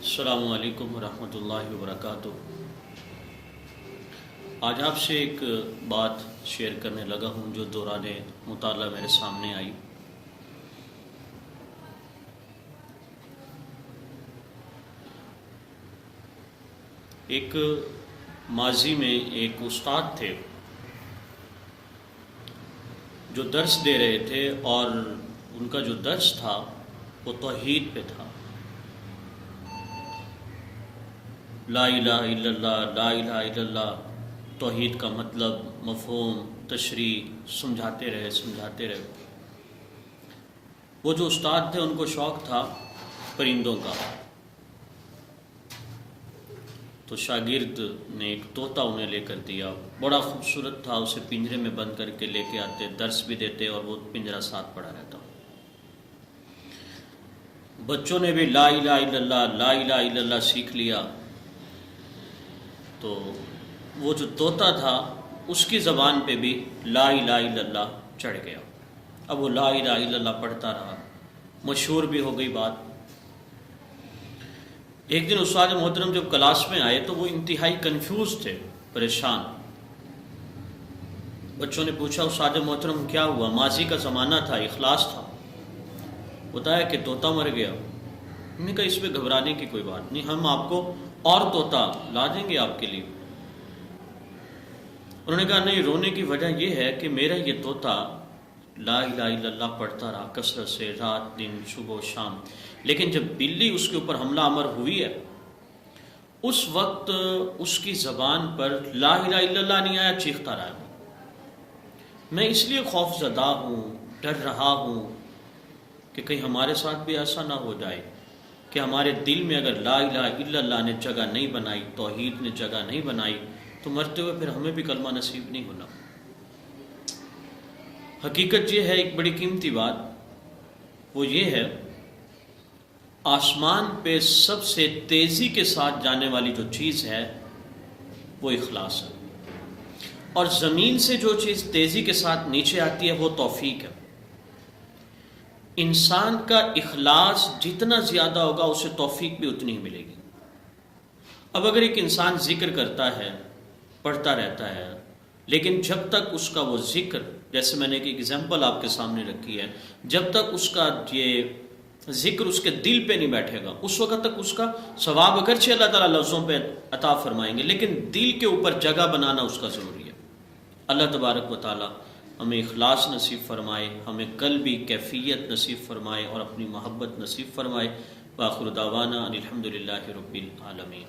السلام علیکم ورحمۃ اللہ وبرکاتہ۔ آج آپ سے ایک بات شیئر کرنے لگا ہوں جو دوران مطالعہ میرے سامنے آئی۔ ایک ماضی میں ایک استاد تھے جو درس دے رہے تھے، اور ان کا جو درس تھا وہ توحید پہ تھا۔ لا الہ الا اللہ، لا الہ الا اللہ، توحید کا مطلب، مفہوم، تشریح سمجھاتے رہے۔ وہ جو استاد تھے ان کو شوق تھا پرندوں کا، تو شاگرد نے ایک طوطا انہیں لے کر دیا، بڑا خوبصورت تھا، اسے پنجرے میں بند کر کے لے کے آتے، درس بھی دیتے اور وہ پنجرہ ساتھ پڑا رہتا۔ بچوں نے بھی لا الہ الا اللہ، لا الہ الا اللہ سیکھ لیا، تو وہ جو طوطا تھا اس کی زبان پہ بھی لا الہ الا اللہ چڑھ گیا۔ اب وہ لا الہ الا اللہ پڑھتا رہا، مشہور بھی ہو گئی بات۔ ایک دن استاد محترم جب کلاس میں آئے تو وہ انتہائی کنفیوز تھے، پریشان۔ بچوں نے پوچھا استاد محترم کیا ہوا؟ ماضی کا زمانہ تھا، اخلاص تھا، بتایا کہ طوطا مر گیا۔ انہوں نے کہا اس پہ گھبرانے کی کوئی بات نہیں، ہم آپ کو اور طوطا لا دیں گے آپ کے لیے۔ انہوں نے کہا نہیں، رونے کی وجہ یہ ہے کہ میرا یہ طوطا لا الہ الا اللہ پڑھتا رہا کثرت سے، رات دن، صبح و شام، لیکن جب بلی اس کے اوپر حملہ آور ہوئی ہے اس وقت اس کی زبان پر لا الہ الا اللہ نہیں آیا، چیختا رہا ہے۔ میں اس لیے خوف زدہ ہوں، ڈر رہا ہوں کہ کہیں ہمارے ساتھ بھی ایسا نہ ہو جائے کہ ہمارے دل میں اگر لا الہ الا اللہ نے جگہ نہیں بنائی، توحید نے جگہ نہیں بنائی، تو مرتے ہوئے پھر ہمیں بھی کلمہ نصیب نہیں ہونا۔ حقیقت یہ ہے، ایک بڑی قیمتی بات وہ یہ ہے، آسمان پہ سب سے تیزی کے ساتھ جانے والی جو چیز ہے وہ اخلاص ہے، اور زمین سے جو چیز تیزی کے ساتھ نیچے آتی ہے وہ توفیق ہے۔ انسان کا اخلاص جتنا زیادہ ہوگا اسے توفیق بھی اتنی ہی ملے گی۔ اب اگر ایک انسان ذکر کرتا ہے، پڑھتا رہتا ہے، لیکن جب تک اس کا وہ ذکر، جیسے میں نے ایک ایگزامپل آپ کے سامنے رکھی ہے، جب تک اس کا یہ ذکر اس کے دل پہ نہیں بیٹھے گا، اس وقت تک اس کا ثواب اگرچہ اللہ تعالیٰ لفظوں پہ عطا فرمائیں گے، لیکن دل کے اوپر جگہ بنانا اس کا ضروری ہے۔ اللہ تبارک و تعالیٰ ہمیں اخلاص نصیب فرمائے، ہمیں قلبی کیفیت نصیب فرمائے اور اپنی محبت نصیب فرمائے۔ وآخر دعوانا ان الحمد للہ رب العالمین۔